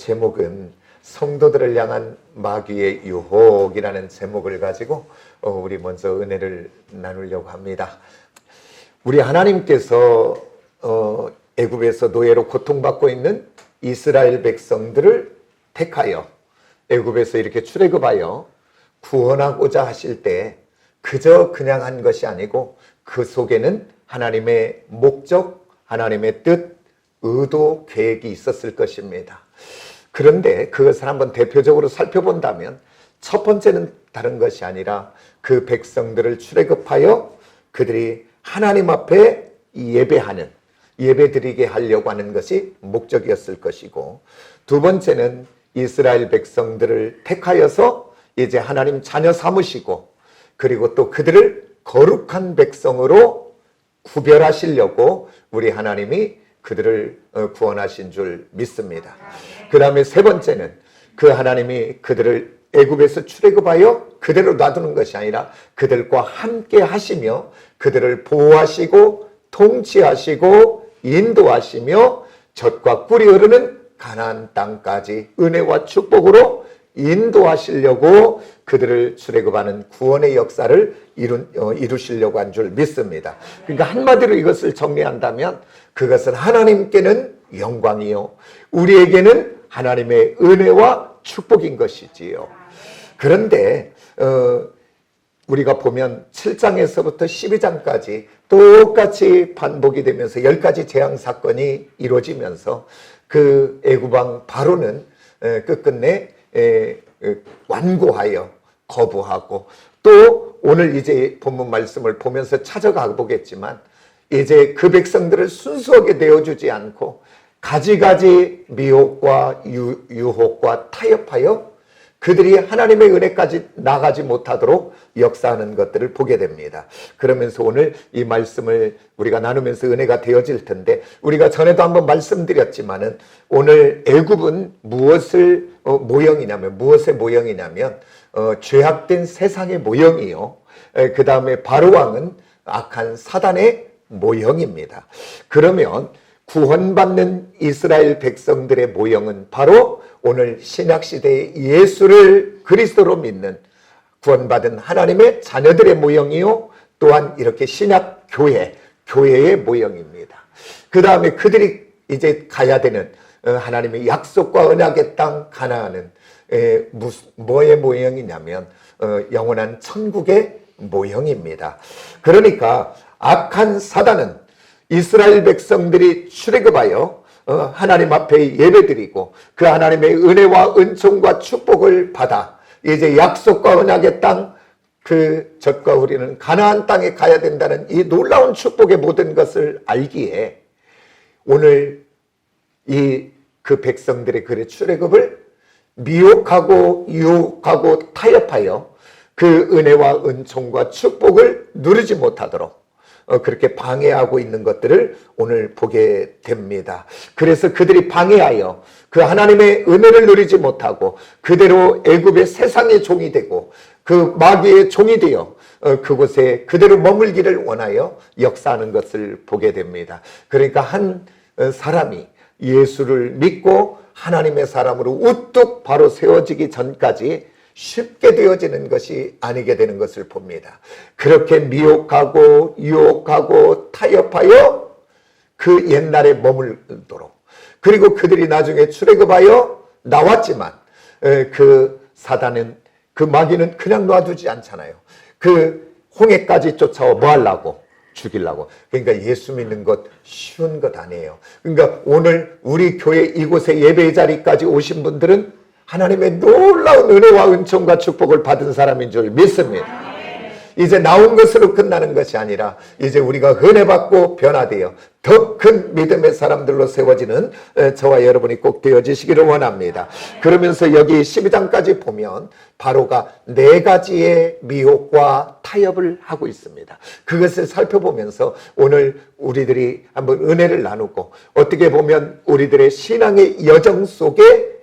제목은 성도들을 향한 마귀의 유혹이라는 제목을 가지고 우리 먼저 은혜를 나누려고 합니다. 우리 하나님께서 애굽에서 노예로 고통받고 있는 이스라엘 백성들을 택하여 애굽에서 이렇게 출애굽하여 구원하고자 하실 때 그저 그냥 한 것이 아니고 그 속에는 하나님의 목적, 하나님의 뜻, 의도, 계획이 있었을 것입니다. 그런데 그것을 한번 대표적으로 살펴본다면 첫 번째는 다른 것이 아니라 그 백성들을 출애굽하여 그들이 하나님 앞에 예배하는, 예배드리게 하려고 하는 것이 목적이었을 것이고, 두 번째는 이스라엘 백성들을 택하여서 이제 하나님 자녀 삼으시고, 그리고 또 그들을 거룩한 백성으로 구별하시려고 우리 하나님이 그들을 구원하신 줄 믿습니다. 그 다음에 세 번째는 그 하나님이 그들을 애굽에서 출애굽하여 그대로 놔두는 것이 아니라 그들과 함께 하시며 그들을 보호하시고 통치하시고 인도하시며 젖과 꿀이 흐르는 가나안 땅까지 은혜와 축복으로 인도하시려고 그들을 출애굽하는 구원의 역사를 이루시려고 한 줄 믿습니다. 그러니까 한마디로 이것을 정리한다면 그것은 하나님께는 영광이요 우리에게는 하나님의 은혜와 축복인 것이지요. 그런데 우리가 보면 7장에서부터 12장까지 똑같이 반복이 되면서 10가지 재앙 사건이 이루어지면서 그 애굽왕 바로는 끝끝내 완고하여 거부하고, 또 오늘 이제 본문 말씀을 보면서 찾아가 보겠지만 이제 그 백성들을 순수하게 내어주지 않고 가지가지 미혹과 유혹과 타협하여 그들이 하나님의 은혜까지 나가지 못하도록 역사하는 것들을 보게 됩니다. 그러면서 오늘 이 말씀을 우리가 나누면서 은혜가 되어질 텐데, 우리가 전에도 한번 말씀드렸지만은 오늘 애굽은 무엇의 모형이냐면 죄악된 세상의 모형이요, 그 다음에 바로왕은 악한 사단의 모형입니다. 그러면 구원받는 이스라엘 백성들의 모형은 바로 오늘 신약시대의 예수를 그리스도로 믿는 구원받은 하나님의 자녀들의 모형이요, 또한 이렇게 신약 교회의 모형입니다. 그 다음에 그들이 이제 가야 되는 하나님의 약속과 언약의 땅 가나안은 뭐의 모형이냐면 영원한 천국의 모형입니다. 그러니까 악한 사단은 이스라엘 백성들이 출애굽하여 하나님 앞에 예배드리고 그 하나님의 은혜와 은총과 축복을 받아 이제 약속과 언약의 땅, 그 젖과 우리는 가나안 땅에 가야 된다는 이 놀라운 축복의 모든 것을 알기에 오늘 그 백성들의 그 출애굽을 미혹하고 유혹하고 타협하여 그 은혜와 은총과 축복을 누리지 못하도록 그렇게 방해하고 있는 것들을 오늘 보게 됩니다. 그래서 그들이 방해하여 그 하나님의 은혜를 누리지 못하고 그대로 애굽의 세상의 종이 되고 그 마귀의 종이 되어 그곳에 그대로 머물기를 원하여 역사하는 것을 보게 됩니다. 그러니까 한 사람이 예수를 믿고 하나님의 사람으로 우뚝 바로 세워지기 전까지 쉽게 되어지는 것이 아니게 되는 것을 봅니다. 그렇게 미혹하고 유혹하고 타협하여 그 옛날에 머물도록, 그리고 그들이 나중에 출애굽하여 나왔지만 그 사단은, 그 마귀는 그냥 놔두지 않잖아요. 그 홍해까지 쫓아와 뭐 하려고? 죽이려고. 그러니까 예수 믿는 것 쉬운 것 아니에요. 그러니까 오늘 우리 교회 이곳에 예배 자리까지 오신 분들은 하나님의 놀라운 은혜와 은총과 축복을 받은 사람인 줄 믿습니다. 이제 나온 것으로 끝나는 것이 아니라 이제 우리가 은혜 받고 변화되어 더 큰 믿음의 사람들로 세워지는 저와 여러분이 꼭 되어지시기를 원합니다. 그러면서 여기 12장까지 보면 바로가 4가지의 미혹과 타협을 하고 있습니다. 그것을 살펴보면서 오늘 우리들이 한번 은혜를 나누고, 어떻게 보면 우리들의 신앙의 여정 속에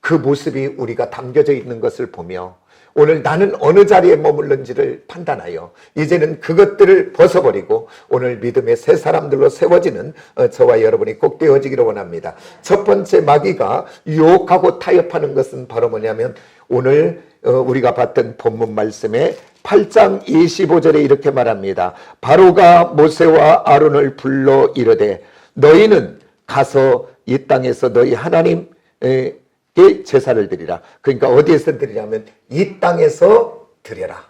그 모습이 우리가 담겨져 있는 것을 보며 오늘 나는 어느 자리에 머물는지를 판단하여 이제는 그것들을 벗어버리고 오늘 믿음의 새 사람들로 세워지는 저와 여러분이 꼭 되어지기를 원합니다. 첫 번째 마귀가 유혹하고 타협하는 것은 바로 뭐냐면 오늘 우리가 봤던 본문 말씀에 8장 25절에 이렇게 말합니다. 바로가 모세와 아론을 불러 이르되 너희는 가서 이 땅에서 너희 하나님께 제사를 드리라. 그러니까 어디에서 드리냐면 이 땅에서 드려라.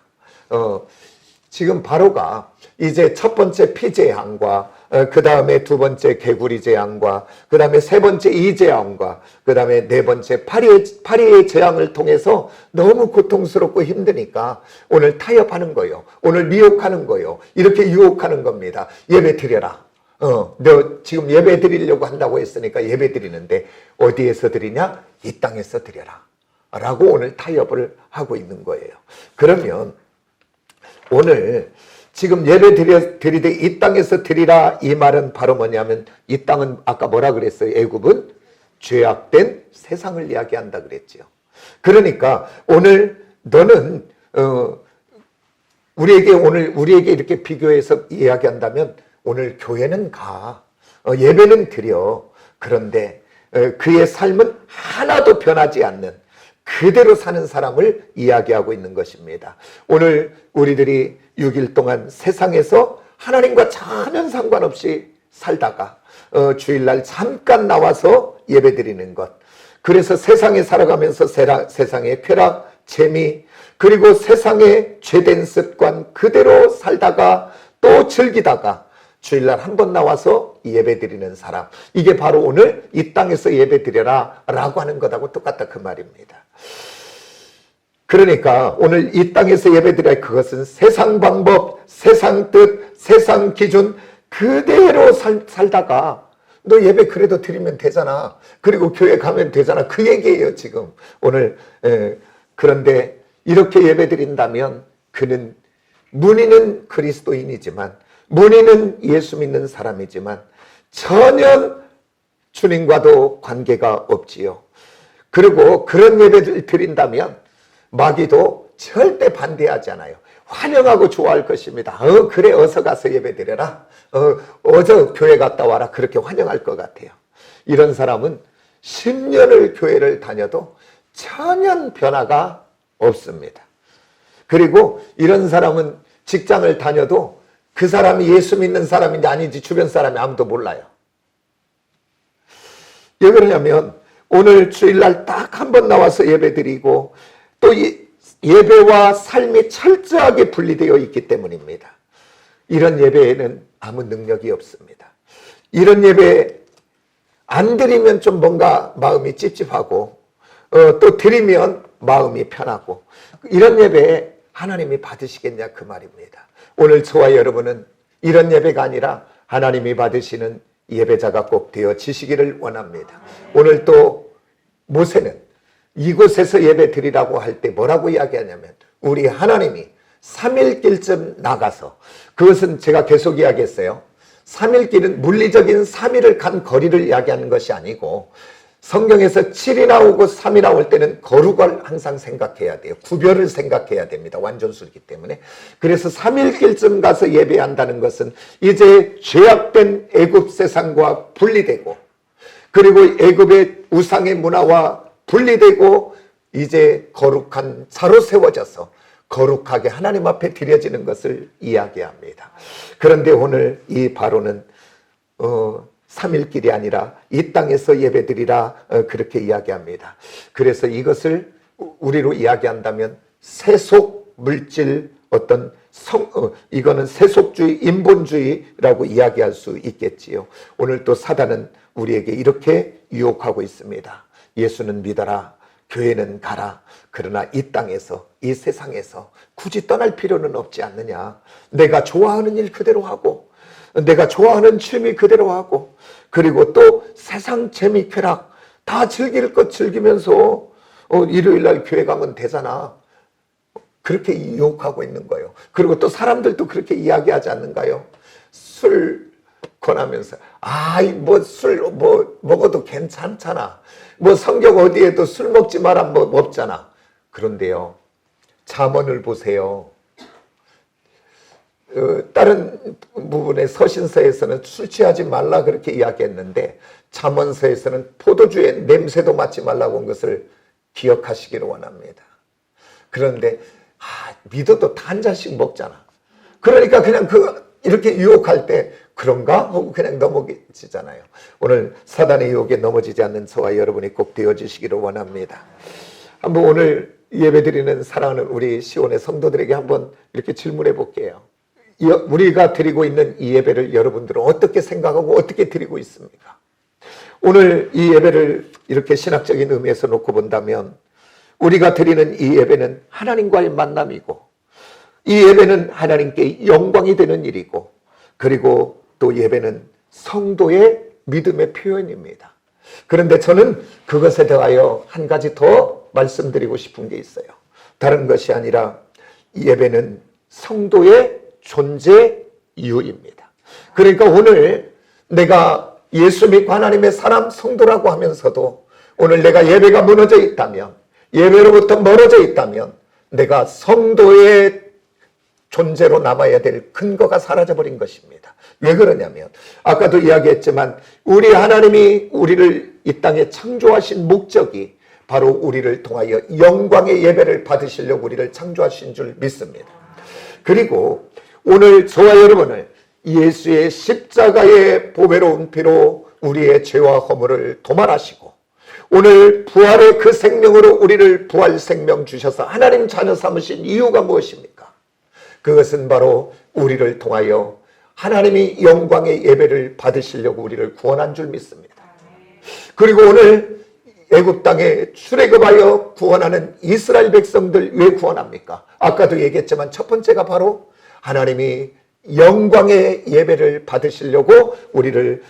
지금 바로가 이제 첫 번째 피제왕과 그 다음에 두 번째 개구리 제왕과 그 다음에 세 번째 이제왕과 그 다음에 네 번째 파리의 제왕을 통해서 너무 고통스럽고 힘드니까 오늘 타협하는 거예요. 오늘 미혹하는 거예요. 이렇게 유혹하는 겁니다. 예배 드려라. 너 지금 예배 드리려고 한다고 했으니까 예배 드리는데 어디에서 드리냐? 이 땅에서 드려라. 라고 오늘 타협을 하고 있는 거예요. 그러면 오늘 지금 예배 드리되 이 땅에서 드리라 이 말은 바로 뭐냐면 이 땅은 아까 뭐라 그랬어요? 애굽은 죄악된 세상을 이야기한다 그랬죠. 그러니까 오늘 너는 우리에게 이렇게 비교해서 이야기한다면 오늘 교회는 가, 예배는 드려. 그런데 그의 삶은 하나도 변하지 않는 그대로 사는 사람을 이야기하고 있는 것입니다. 오늘 우리들이 6일 동안 세상에서 하나님과 전혀 상관없이 살다가 주일날 잠깐 나와서 예배드리는 것, 그래서 세상에 살아가면서 세상의 쾌락, 재미, 그리고 세상의 죄된 습관 그대로 살다가 또 즐기다가 주일날 한 번 나와서 예배드리는 사람, 이게 바로 오늘 이 땅에서 예배드려라 라고 하는 것하고 똑같다 그 말입니다. 그러니까 오늘 이 땅에서 예배드려야 그것은 세상 방법, 세상 뜻, 세상 기준 그대로 살다가 너 예배 그래도 드리면 되잖아. 그리고 교회 가면 되잖아. 그 얘기예요 지금 오늘. 그런데 이렇게 예배 드린다면 그는 문의는 그리스도인이지만, 문의는 예수 믿는 사람이지만 전혀 주님과도 관계가 없지요. 그리고 그런 예배를 드린다면 마귀도 절대 반대하지 않아요. 환영하고 좋아할 것입니다. 그래 어서 가서 예배 드려라. 어서 교회 갔다 와라. 그렇게 환영할 것 같아요. 이런 사람은 10년을 교회를 다녀도 전혀 변화가 없습니다. 그리고 이런 사람은 직장을 다녀도 그 사람이 예수 믿는 사람인지 아닌지 주변 사람이 아무도 몰라요. 왜 그러냐면 오늘 주일날 딱 한 번 나와서 예배드리고 또 예배와 삶이 철저하게 분리되어 있기 때문입니다. 이런 예배에는 아무 능력이 없습니다. 이런 예배 안 드리면 좀 뭔가 마음이 찝찝하고 또 드리면 마음이 편하고, 이런 예배에 하나님이 받으시겠냐 그 말입니다. 오늘 저와 여러분은 이런 예배가 아니라 하나님이 받으시는 예배자가 꼭 되어지시기를 원합니다. 오늘 또 모세는 이곳에서 예배 드리라고 할 때 뭐라고 이야기하냐면 우리 하나님이 3일길쯤 나가서, 그것은 제가 계속 이야기했어요. 3일길은 물리적인 3일을 간 거리를 이야기하는 것이 아니고 성경에서 7이 나오고 3이 나올 때는 거룩을 항상 생각해야 돼요. 구별을 생각해야 됩니다. 완전수이기 때문에. 그래서 3일길쯤 가서 예배한다는 것은 이제 죄악된 애굽 세상과 분리되고, 그리고 애굽의 우상의 문화와 분리되고 이제 거룩한 자로 세워져서 거룩하게 하나님 앞에 드려지는 것을 이야기합니다. 그런데 오늘 이 바로는 3일길이 아니라 이 땅에서 예배드리라 그렇게 이야기합니다. 그래서 이것을 우리로 이야기한다면 세속 물질, 어떤 이거는 세속주의, 인본주의라고 이야기할 수 있겠지요. 오늘 또 사단은 우리에게 이렇게 유혹하고 있습니다. 예수는 믿어라, 교회는 가라. 그러나 이 땅에서, 이 세상에서 굳이 떠날 필요는 없지 않느냐. 내가 좋아하는 일 그대로 하고, 내가 좋아하는 취미 그대로 하고, 그리고 또 세상 재미 쾌락 다 즐길 것 즐기면서 일요일날 교회 가면 되잖아. 그렇게 유혹하고 있는 거예요. 그리고 또 사람들도 그렇게 이야기하지 않는가요? 술 권하면서 술 먹어도 괜찮잖아. 성경 어디에도 술 먹지 마라 없잖아. 그런데요, 잠언을 보세요. 다른 부분의 서신서에서는 술 취하지 말라 그렇게 이야기했는데 잠언서에서는 포도주의 냄새도 맡지 말라고 한 것을 기억하시기를 원합니다. 그런데 믿어도 다 한 잔씩 먹잖아. 그러니까 그냥 이렇게 유혹할 때 그런가 하고 그냥 넘어지잖아요. 오늘 사단의 유혹에 넘어지지 않는 저와 여러분이 꼭 되어주시기를 원합니다. 한번 오늘 예배드리는 사랑하는 우리 시온의 성도들에게 한번 이렇게 질문해 볼게요. 우리가 드리고 있는 이 예배를 여러분들은 어떻게 생각하고 어떻게 드리고 있습니까? 오늘 이 예배를 이렇게 신학적인 의미에서 놓고 본다면 우리가 드리는 이 예배는 하나님과의 만남이고 이 예배는 하나님께 영광이 되는 일이고 그리고 또 예배는 성도의 믿음의 표현입니다. 그런데 저는 그것에 대하여 한 가지 더 말씀드리고 싶은 게 있어요. 다른 것이 아니라 예배는 성도의 존재 이유입니다. 그러니까 오늘 내가 예수 믿고 하나님의 사람 성도라고 하면서도 오늘 내가 예배가 무너져 있다면 예배로부터 멀어져 있다면 내가 성도의 존재로 남아야 될 근거가 사라져버린 것입니다. 왜 그러냐면 아까도 이야기했지만 우리 하나님이 우리를 이 땅에 창조하신 목적이 바로 우리를 통하여 영광의 예배를 받으시려고 우리를 창조하신 줄 믿습니다. 그리고 오늘 저와 여러분을 예수의 십자가의 보배로운 피로 우리의 죄와 허물을 도말하시고 오늘 부활의 그 생명으로 우리를 부활 생명 주셔서 하나님 자녀 삼으신 이유가 무엇입니까? 그것은 바로 우리를 통하여 하나님이 영광의 예배를 받으시려고 우리를 구원한 줄 믿습니다. 그리고 오늘 애굽 땅에 출애굽하여 구원하는 이스라엘 백성들 왜 구원합니까? 아까도 얘기했지만 첫 번째가 바로 하나님이 영광의 예배를 받으시려고 우리를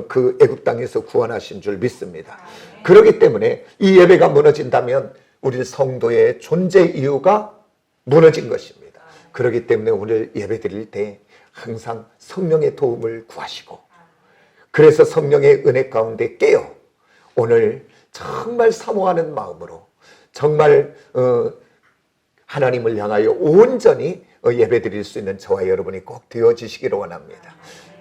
그 애굽 땅에서 구원하신 줄 믿습니다. 그렇기 때문에 이 예배가 무너진다면 우리 성도의 존재 이유가 무너진 것입니다. 그렇기 때문에 오늘 예배 드릴 때 항상 성령의 도움을 구하시고 그래서 성령의 은혜 가운데 깨어 오늘 정말 사모하는 마음으로 정말 하나님을 향하여 온전히 예배 드릴 수 있는 저와 여러분이 꼭 되어지시기를 원합니다.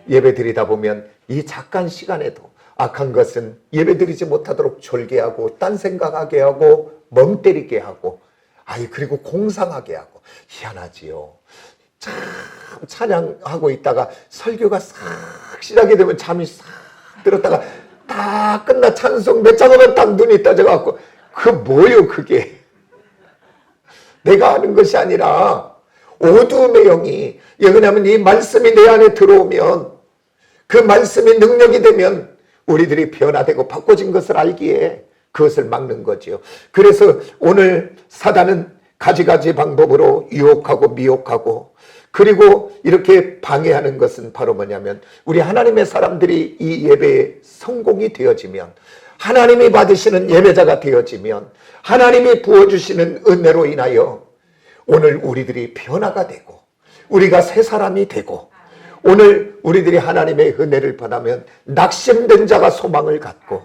예배 드리다 보면 이 잠깐 시간에도 악한 것은 예배 드리지 못하도록 졸게하고 딴 생각하게 하고 멍 때리게 하고 그리고 공상하게 하고 희한하지요. 참 찬양하고 있다가 설교가 싹 시작이 되면 잠이 싹 들었다가 다 끝나 찬송 몇 장 하면 딱 눈이 떠져갖고 뭐요 그게 내가 하는 것이 아니라 어두움의 영이 왜냐하면 이 말씀이 내 안에 들어오면 그 말씀이 능력이 되면 우리들이 변화되고 바꿔진 것을 알기에 그것을 막는 거지요. 그래서 오늘 사단은 가지가지 방법으로 유혹하고 미혹하고 그리고 이렇게 방해하는 것은 바로 뭐냐면 우리 하나님의 사람들이 이 예배에 성공이 되어지면 하나님이 받으시는 예배자가 되어지면 하나님이 부어주시는 은혜로 인하여 오늘 우리들이 변화가 되고 우리가 새 사람이 되고 오늘 우리들이 하나님의 은혜를 받으면 낙심된 자가 소망을 갖고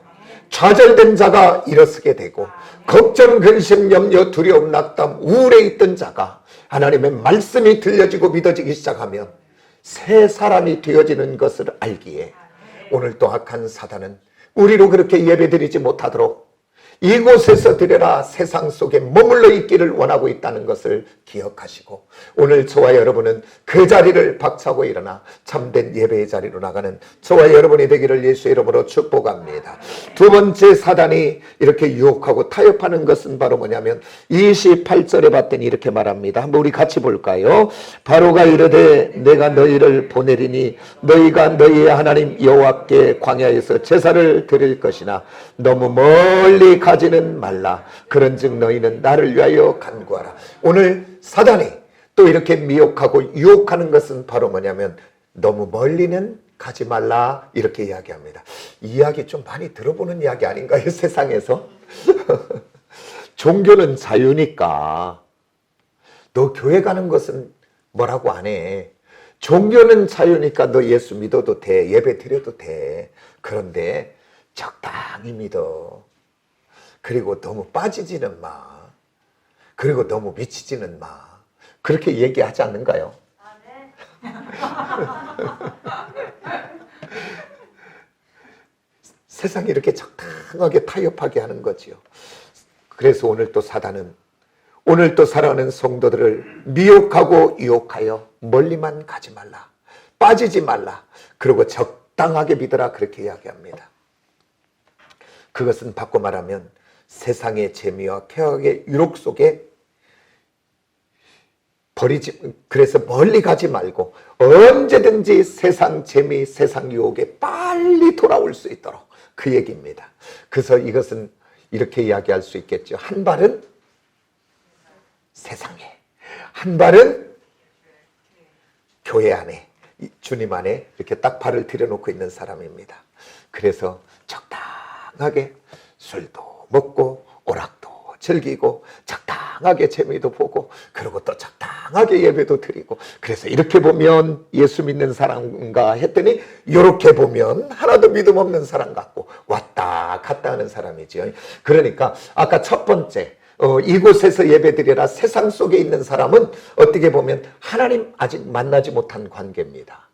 좌절된 자가 일어서게 되고 걱정, 근심, 염려, 두려움, 낙담, 우울에 있던 자가 하나님의 말씀이 들려지고 믿어지기 시작하면 새 사람이 되어지는 것을 알기에 오늘 또 악한 사단은 우리로 그렇게 예배드리지 못하도록 이곳에서 드려라 세상 속에 머물러 있기를 원하고 있다는 것을 기억하시고 오늘 저와 여러분은 그 자리를 박차고 일어나 참된 예배의 자리로 나가는 저와 여러분이 되기를 예수의 이름으로 축복합니다. 두 번째 사단이 이렇게 유혹하고 타협하는 것은 바로 뭐냐면 28절에 봤더니 이렇게 말합니다. 한번 우리 같이 볼까요? 바로가 이르되 내가 너희를 보내리니 너희가 너희의 하나님 여호와께 광야에서 제사를 드릴 것이나 너무 멀리 가지는 말라. 그런즉 너희는 나를 위하여 간구하라. 오늘 사단이 또 이렇게 미혹하고 유혹하는 것은 바로 뭐냐면 너무 멀리는 가지 말라 이렇게 이야기합니다. 이 이야기 좀 많이 들어보는 이야기 아닌가요? 세상에서 종교는 자유니까 너 교회 가는 것은 뭐라고 안 해. 종교는 자유니까 너 예수 믿어도 돼. 예배 드려도 돼. 그런데 적당히 믿어. 그리고 너무 빠지지는 마. 그리고 너무 미치지는 마. 그렇게 얘기하지 않는가요? 세상이 이렇게 적당하게 타협하게 하는 거지요. 그래서 오늘 또 사단은 오늘 또 사랑하는 성도들을 미혹하고 유혹하여 멀리만 가지 말라, 빠지지 말라, 그리고 적당하게 믿어라, 그렇게 이야기합니다. 그것은 바꿔 말하면 세상의 재미와 쾌락의 유혹 속에 그래서 멀리 가지 말고 언제든지 세상 재미, 세상 유혹에 빨리 돌아올 수 있도록, 그 얘기입니다. 그래서 이것은 이렇게 이야기할 수 있겠죠. 한 발은 세상에, 한 발은 교회 안에, 주님 안에 이렇게 딱 발을 들여놓고 있는 사람입니다. 그래서 적당하게 술도 먹고 오락도 즐기고 적당하게 재미도 보고, 그리고 또 적당하게 예배도 드리고, 그래서 이렇게 보면 예수 믿는 사람인가 했더니 이렇게 보면 하나도 믿음 없는 사람 같고 왔다 갔다 하는 사람이지요. 그러니까 아까 첫 번째 이곳에서 예배드리라, 세상 속에 있는 사람은 어떻게 보면 하나님 아직 만나지 못한 관계입니다.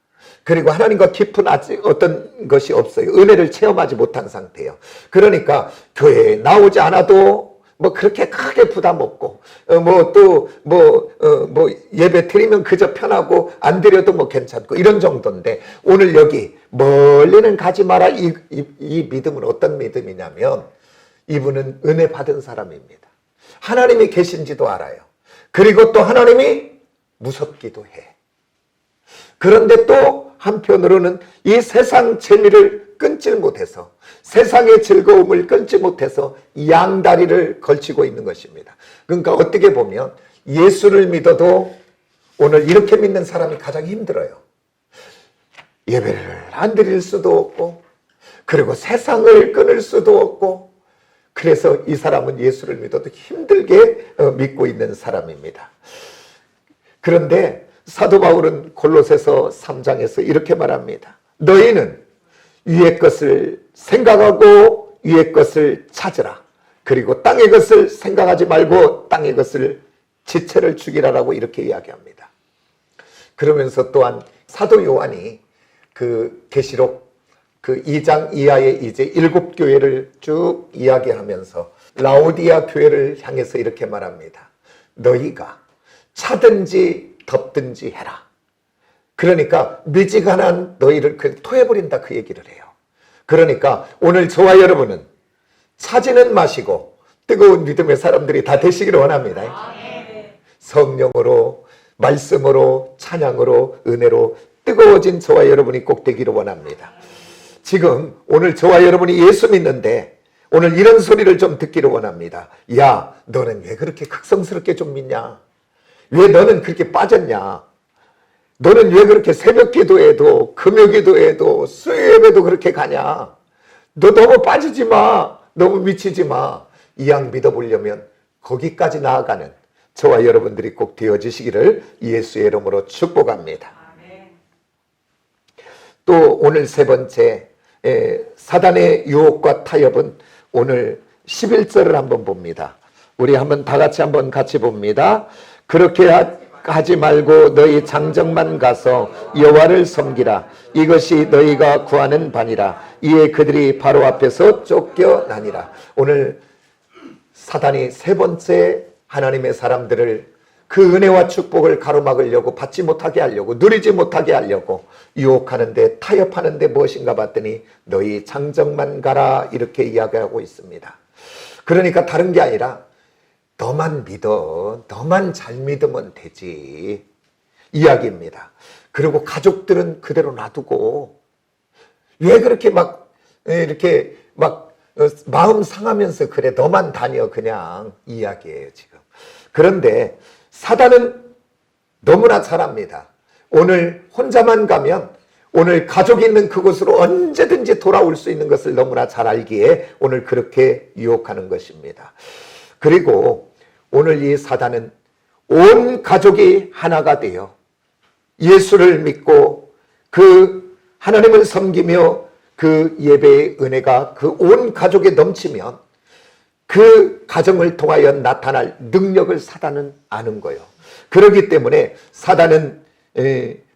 그리고 하나님과 깊은 아직 어떤 것이 없어요. 은혜를 체험하지 못한 상태예요. 그러니까 교회에 나오지 않아도 뭐 그렇게 크게 부담 없고, 예배 드리면 그저 편하고 안 드려도 뭐 괜찮고 이런 정도인데, 오늘 여기 멀리는 가지 마라, 이 믿음은 어떤 믿음이냐면, 이분은 은혜 받은 사람입니다. 하나님이 계신지도 알아요. 그리고 또 하나님이 무섭기도 해. 그런데 또 한편으로는 이 세상 재미를 끊질 못해서, 세상의 즐거움을 끊지 못해서 양다리를 걸치고 있는 것입니다. 그러니까 어떻게 보면 예수를 믿어도 오늘 이렇게 믿는 사람이 가장 힘들어요. 예배를 안 드릴 수도 없고, 그리고 세상을 끊을 수도 없고, 그래서 이 사람은 예수를 믿어도 힘들게 믿고 있는 사람입니다. 그런데 사도 바울은 골로새서 3장에서 이렇게 말합니다. 너희는 위의 것을 생각하고 위의 것을 찾으라. 그리고 땅의 것을 생각하지 말고 땅의 것을 지체를 죽이라라고 이렇게 이야기합니다. 그러면서 또한 사도 요한이 그 계시록 그 2장 이하의 이제 7교회를 쭉 이야기하면서 라오디아 교회를 향해서 이렇게 말합니다. 너희가 차든지 덥든지 해라. 그러니까 미지근한 너희를 그냥 토해버린다, 그 얘기를 해요. 그러니까 오늘 저와 여러분은 차지는 마시고 뜨거운 믿음의 사람들이 다 되시기를 원합니다. 성령으로, 말씀으로, 찬양으로, 은혜로 뜨거워진 저와 여러분이 꼭 되기를 원합니다. 지금 오늘 저와 여러분이 예수 믿는데 오늘 이런 소리를 좀 듣기를 원합니다. 야, 너는 왜 그렇게 극성스럽게 좀 믿냐? 왜 너는 그렇게 빠졌냐? 너는 왜 그렇게 새벽 기도해도, 금요 기도해도, 수요 예배도 그렇게 가냐? 너 너무 빠지지 마. 너무 미치지 마. 이왕 믿어보려면 거기까지 나아가는 저와 여러분들이 꼭 되어지시기를 예수의 이름으로 축복합니다. 또 오늘 세 번째, 사단의 유혹과 타협은 오늘 11절을 한번 봅니다. 우리 한번 다 같이 봅니다. 그렇게 하지 말고 너희 장정만 가서 여호와를 섬기라. 이것이 너희가 구하는 바니라. 이에 그들이 바로 앞에서 쫓겨나니라. 오늘 사단이 세 번째 하나님의 사람들을 그 은혜와 축복을 가로막으려고, 받지 못하게 하려고, 누리지 못하게 하려고 유혹하는데, 타협하는데 무엇인가 봤더니 너희 장정만 가라, 이렇게 이야기하고 있습니다. 그러니까 다른 게 아니라 너만 믿어, 너만 잘 믿으면 되지, 이야기입니다. 그리고 가족들은 그대로 놔두고 왜 그렇게 이렇게 마음 상하면서 그래, 너만 다녀, 그냥 이야기예요 지금. 그런데 사단은 너무나 잘합니다. 오늘 혼자만 가면 오늘 가족이 있는 그곳으로 언제든지 돌아올 수 있는 것을 너무나 잘 알기에 오늘 그렇게 유혹하는 것입니다. 그리고 오늘 이 사단은 온 가족이 하나가 되어 예수를 믿고 그 하나님을 섬기며 그 예배의 은혜가 그 온 가족에 넘치면 그 가정을 통하여 나타날 능력을 사단은 아는 거예요. 그렇기 때문에 사단은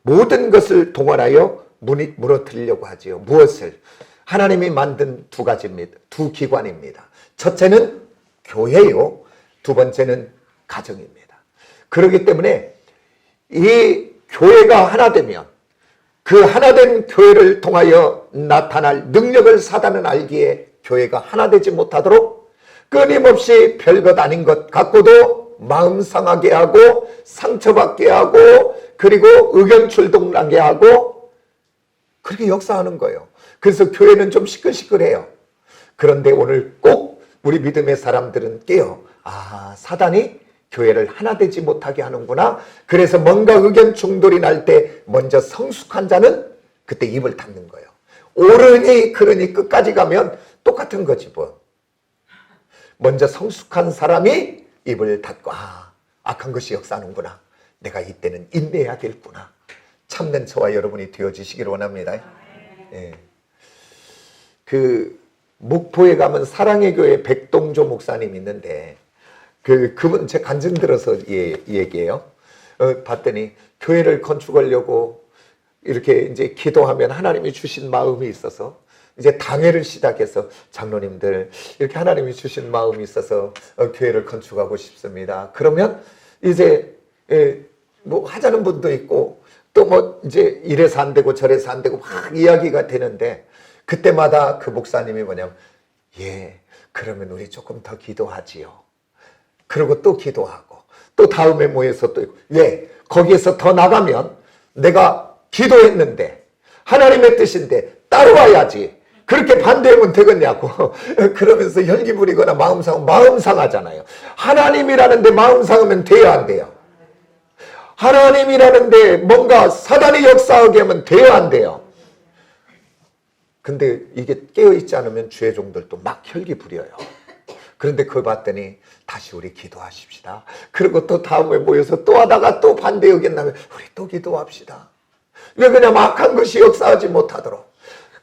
모든 것을 동원하여 무너뜨리려고 하지요. 무엇을? 하나님이 만든 두 가지입니다. 두 기관입니다. 첫째는 교회요. 두 번째는 가정입니다. 그렇기 때문에 이 교회가 하나 되면 그 하나된 교회를 통하여 나타날 능력을 사단은 알기에 교회가 하나 되지 못하도록 끊임없이 별것 아닌 것 갖고도 마음 상하게 하고 상처받게 하고 그리고 의견 출동나게 하고 그렇게 역사하는 거예요. 그래서 교회는 좀 시끌시끌해요. 그런데 오늘 꼭 우리 믿음의 사람들은 깨요. 아, 사단이 교회를 하나 되지 못하게 하는구나. 그래서 뭔가 의견 충돌이 날 때 먼저 성숙한 자는 그때 입을 닫는 거예요. 옳으니 그러니 끝까지 가면 똑같은 거지 뭐. 먼저 성숙한 사람이 입을 닫고 악한 것이 역사하는구나. 내가 이때는 인내해야겠구나. 참는 저와 여러분이 되어지시기를 원합니다. 예. 그 목포에 가면 사랑의 교회 백동조 목사님 있는데 그분 제 간증 들어서 얘기해요. 봤더니 교회를 건축하려고 이렇게 이제 기도하면 하나님이 주신 마음이 있어서 이제 당회를 시작해서 장로님들 이렇게 하나님이 주신 마음이 있어서 교회를 건축하고 싶습니다. 그러면 이제 뭐 하자는 분도 있고 또 뭐 이제 이래서 안 되고 저래서 안 되고 막 이야기가 되는데 그때마다 그 목사님이 뭐냐면 그러면 우리 조금 더 기도하지요. 그리고 또 기도하고 또 다음에 모여서 또 왜 거기에서 더 나가면 내가 기도했는데 하나님의 뜻인데 따라와야지. 그렇게 반대하면 되겠냐고. 그러면서 열기 부리거나 마음 상하잖아요. 하나님이라는데 마음 상하면 돼야 안 돼요. 하나님이라는데 뭔가 사단이 역사하게 하면 돼야 안 돼요. 근데 이게 깨어있지 않으면 주의 종들도 막 혈기 부려요. 그런데 그걸 봤더니 다시 우리 기도하십시다. 그리고 또 다음에 모여서 또 하다가 또 반대 의견 나면 우리 또 기도합시다. 왜 그냥 악한 것이 역사하지 못하도록.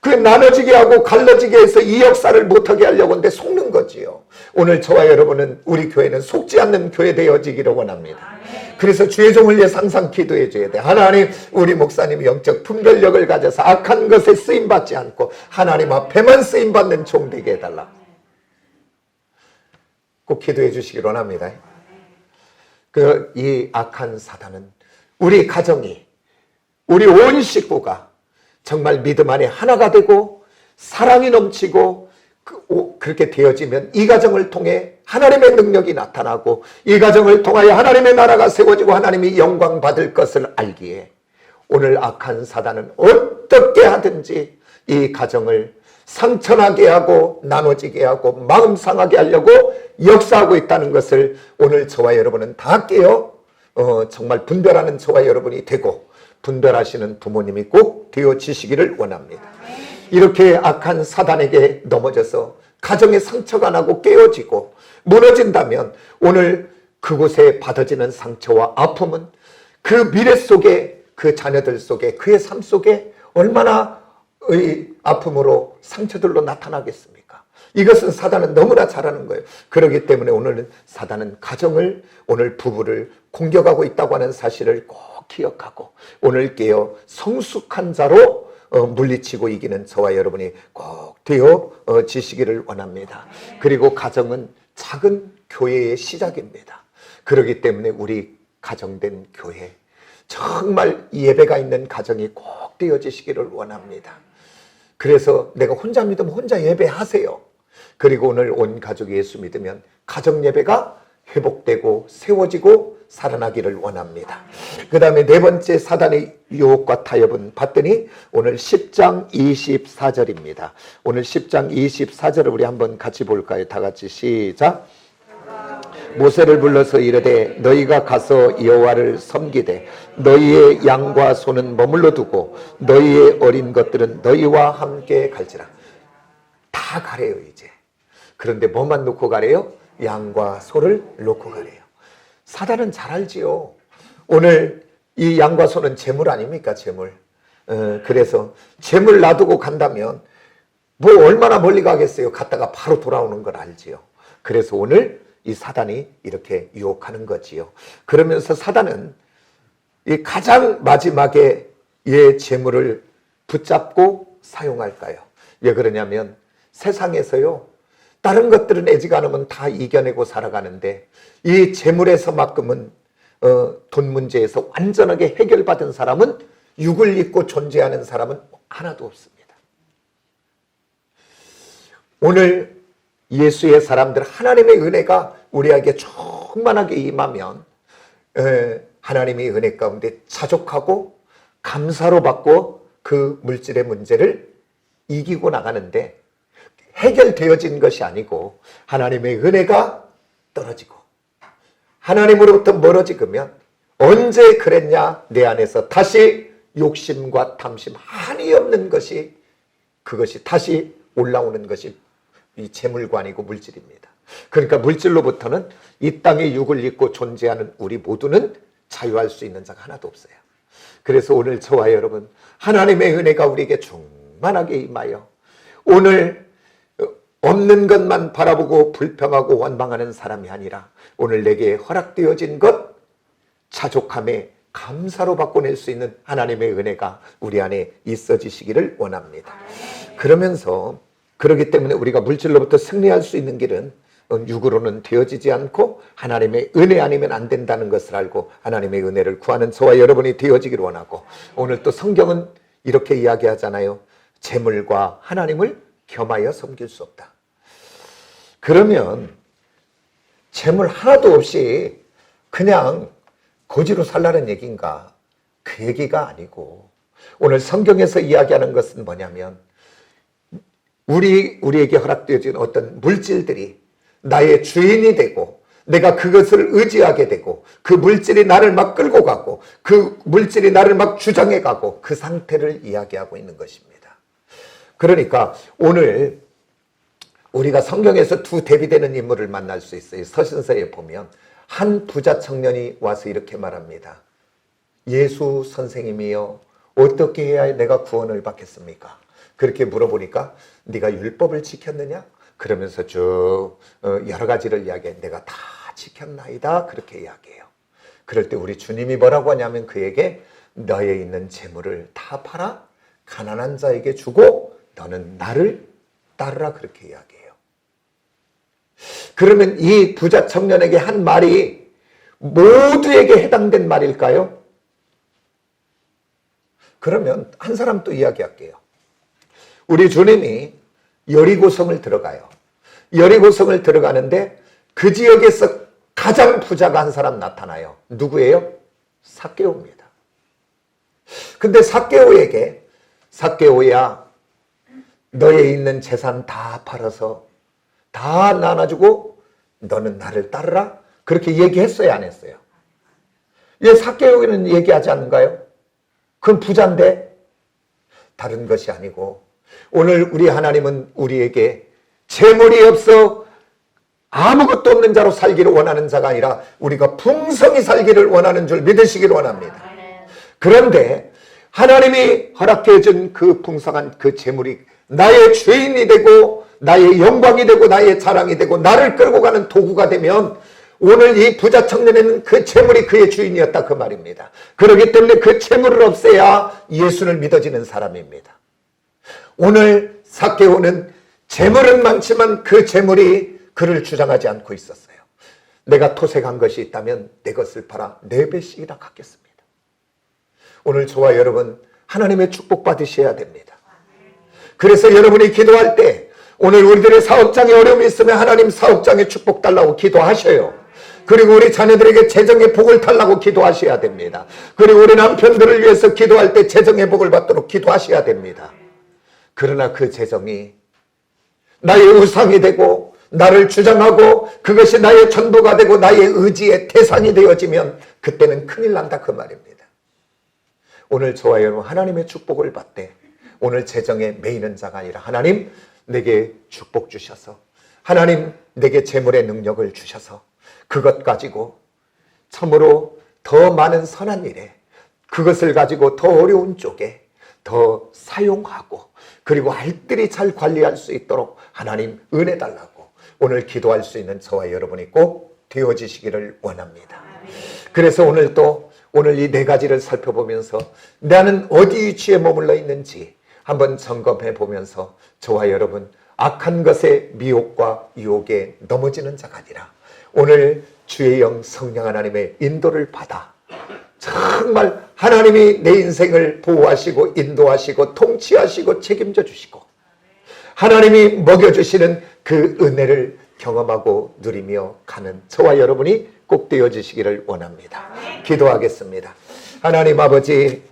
그 나눠지게 하고 갈라지게 해서 이 역사를 못하게 하려고 하는데 속는 거지요. 오늘 저와 여러분은 우리 교회는 속지 않는 교회 되어지기를 원합니다. 그래서 주의 종을 위해 항상 기도해 줘야 돼. 하나님, 우리 목사님이 영적 분별력을 가져서 악한 것에 쓰임받지 않고 하나님 앞에만 쓰임받는 종 되게 해달라. 꼭 기도해 주시기 원합니다. 이 악한 사단은 우리 가정이 우리 온 식구가 정말 믿음 안에 하나가 되고 사랑이 넘치고 그렇게 되어지면 이 가정을 통해 하나님의 능력이 나타나고 이 가정을 통하여 하나님의 나라가 세워지고 하나님이 영광 받을 것을 알기에 오늘 악한 사단은 어떻게 하든지 이 가정을 상처나게 하고 나눠지게 하고 마음 상하게 하려고 역사하고 있다는 것을 오늘 저와 여러분은 다 깨어 정말 분별하는 저와 여러분이 되고 분별하시는 부모님이 꼭 되어지시기를 원합니다. 이렇게 악한 사단에게 넘어져서 가정에 상처가 나고 깨어지고 무너진다면 오늘 그곳에 받아지는 상처와 아픔은 그 미래 속에 그 자녀들 속에 그의 삶 속에 얼마나 아픔으로 상처들로 나타나겠습니까? 이것은 사단은 너무나 잘하는 거예요. 그렇기 때문에 오늘은 사단은 가정을 오늘 부부를 공격하고 있다고 하는 사실을 꼭 기억하고 오늘 깨어 성숙한 자로 물리치고 이기는 저와 여러분이 꼭 되어지시기를 원합니다. 그리고 가정은 작은 교회의 시작입니다. 그렇기 때문에 우리 가정된 교회 정말 예배가 있는 가정이 꼭 되어지시기를 원합니다. 그래서 내가 혼자 믿으면 혼자 예배하세요. 그리고 오늘 온 가족이 예수 믿으면 가정 예배가 회복되고 세워지고 살아나기를 원합니다. 그 다음에 네 번째 사단의 유혹과 타협은 봤더니 오늘 10장 24절입니다. 오늘 10장 24절을 우리 한번 같이 볼까요? 다 같이 시작. 모세를 불러서 이르되 너희가 가서 여호와를 섬기되 너희의 양과 소는 머물러 두고 너희의 어린 것들은 너희와 함께 갈지라. 다 가래요 이제. 그런데 뭐만 놓고 가래요? 양과 소를 놓고 가래요. 사단은 잘 알지요. 오늘 이 양과 소는 재물 아닙니까? 재물. 그래서 재물 놔두고 간다면 뭐 얼마나 멀리 가겠어요. 갔다가 바로 돌아오는 걸 알지요. 그래서 오늘 이 사단이 이렇게 유혹하는 거지요. 그러면서 사단은 이 가장 마지막에 얘 재물을 붙잡고 사용할까요? 왜 그러냐면 세상에서요, 다른 것들은 애지간하면 다 이겨내고 살아가는데 이 재물에서만큼은 돈 문제에서 완전하게 해결받은 사람은, 육을 입고 존재하는 사람은 하나도 없습니다. 오늘 예수의 사람들, 하나님의 은혜가 우리에게 충만하게 임하면 하나님의 은혜 가운데 자족하고 감사로 받고 그 물질의 문제를 이기고 나가는데, 해결되어진 것이 아니고 하나님의 은혜가 떨어지고 하나님으로부터 멀어지면 언제 그랬냐, 내 안에서 다시 욕심과 탐심 한이 없는 것이, 그것이 다시 올라오는 것이 이 재물관이고 물질입니다. 그러니까 물질로부터는 이 땅에 육을 입고 존재하는 우리 모두는 자유할 수 있는 자가 하나도 없어요. 그래서 오늘 저와 여러분, 하나님의 은혜가 우리에게 충만하게 임하여 오늘 없는 것만 바라보고 불평하고 원망하는 사람이 아니라 오늘 내게 허락되어진 것 자족함에 감사로 바꿔낼 수 있는 하나님의 은혜가 우리 안에 있어지시기를 원합니다. 그러면서, 그렇기 때문에 우리가 물질로부터 승리할 수 있는 길은 육으로는 되어지지 않고 하나님의 은혜 아니면 안 된다는 것을 알고 하나님의 은혜를 구하는 저와 여러분이 되어지기를 원하고, 오늘 또 성경은 이렇게 이야기하잖아요. 재물과 하나님을 겸하여 섬길 수 없다. 그러면 재물 하나도 없이 그냥 거지로 살라는 얘기인가? 그 얘기가 아니고, 오늘 성경에서 이야기하는 것은 뭐냐면, 우리에게 허락되어진 어떤 물질들이 나의 주인이 되고 내가 그것을 의지하게 되고 그 물질이 나를 막 끌고 가고 그 물질이 나를 막 주장해 가고, 그 상태를 이야기하고 있는 것입니다. 그러니까 오늘 우리가 성경에서 두 대비되는 인물을 만날 수 있어요. 서신서에 보면 한 부자 청년이 와서 이렇게 말합니다. 예수 선생님이여, 어떻게 해야 내가 구원을 받겠습니까? 그렇게 물어보니까 네가 율법을 지켰느냐? 그러면서 쭉 여러 가지를 이야기해. 내가 다 지켰나이다. 그렇게 이야기해요. 그럴 때 우리 주님이 뭐라고 하냐면 그에게 너에 있는 재물을 다 팔아 가난한 자에게 주고 너는 나를 따르라. 그렇게 이야기해요. 그러면 이 부자 청년에게 한 말이 모두에게 해당된 말일까요? 그러면 한 사람 또 이야기할게요. 우리 주님이 여리고성을 들어가요. 여리고성을 들어가는데 그 지역에서 가장 부자가 한 사람 나타나요. 누구예요? 삭개오입니다. 근데 삭개오에게, 삭개오야, 너에 있는 재산 다 팔아서 다 나눠주고 너는 나를 따르라. 그렇게 얘기했어요, 안 했어요? 예, 삭개오는 얘기하지 않는가요? 그건 부자인데. 다른 것이 아니고 오늘 우리 하나님은 우리에게 재물이 없어 아무것도 없는 자로 살기를 원하는 자가 아니라 우리가 풍성히 살기를 원하는 줄 믿으시기를 원합니다. 그런데 하나님이 허락해 준 그 풍성한 그 재물이 나의 주인이 되고 나의 영광이 되고 나의 자랑이 되고 나를 끌고 가는 도구가 되면, 오늘 이 부자 청년에는 그 재물이 그의 주인이었다, 그 말입니다. 그렇기 때문에 그 재물을 없애야 예수를 믿어지는 사람입니다. 오늘 삭개오는 재물은 많지만 그 재물이 그를 주장하지 않고 있었어요. 내가 토색한 것이 있다면 내 것을 팔아 4배씩이나 갚겠습니다. 오늘 저와 여러분 하나님의 축복 받으셔야 됩니다. 그래서 여러분이 기도할 때 오늘 우리들의 사업장에 어려움이 있으면 하나님 사업장에 축복 달라고 기도하셔요. 그리고 우리 자녀들에게 재정의 복을 달라고 기도하셔야 됩니다. 그리고 우리 남편들을 위해서 기도할 때 재정의 복을 받도록 기도하셔야 됩니다. 그러나 그 재정이 나의 우상이 되고 나를 주장하고 그것이 나의 전부가 되고 나의 의지의 대상이 되어지면 그때는 큰일 난다, 그 말입니다. 오늘 저와 여러분 하나님의 축복을 받되 오늘 재정에 매이는 자가 아니라 하나님 내게 축복 주셔서, 하나님 내게 재물의 능력을 주셔서 그것 가지고 참으로 더 많은 선한 일에, 그것을 가지고 더 어려운 쪽에 더 사용하고 그리고 알뜰히 잘 관리할 수 있도록 하나님 은혜 달라고, 오늘 기도할 수 있는 저와 여러분이 꼭 되어지시기를 원합니다. 그래서 오늘 이 네 가지를 살펴보면서 나는 어디 위치에 머물러 있는지 한번 점검해 보면서 저와 여러분 악한 것의 미혹과 유혹에 넘어지는 자가 아니라 오늘 주의 영 성령 하나님의 인도를 받아 정말 하나님이 내 인생을 보호하시고 인도하시고 통치하시고 책임져 주시고 하나님이 먹여주시는 그 은혜를 경험하고 누리며 가는 저와 여러분이 꼭 되어지시기를 원합니다. 기도하겠습니다. 하나님 아버지,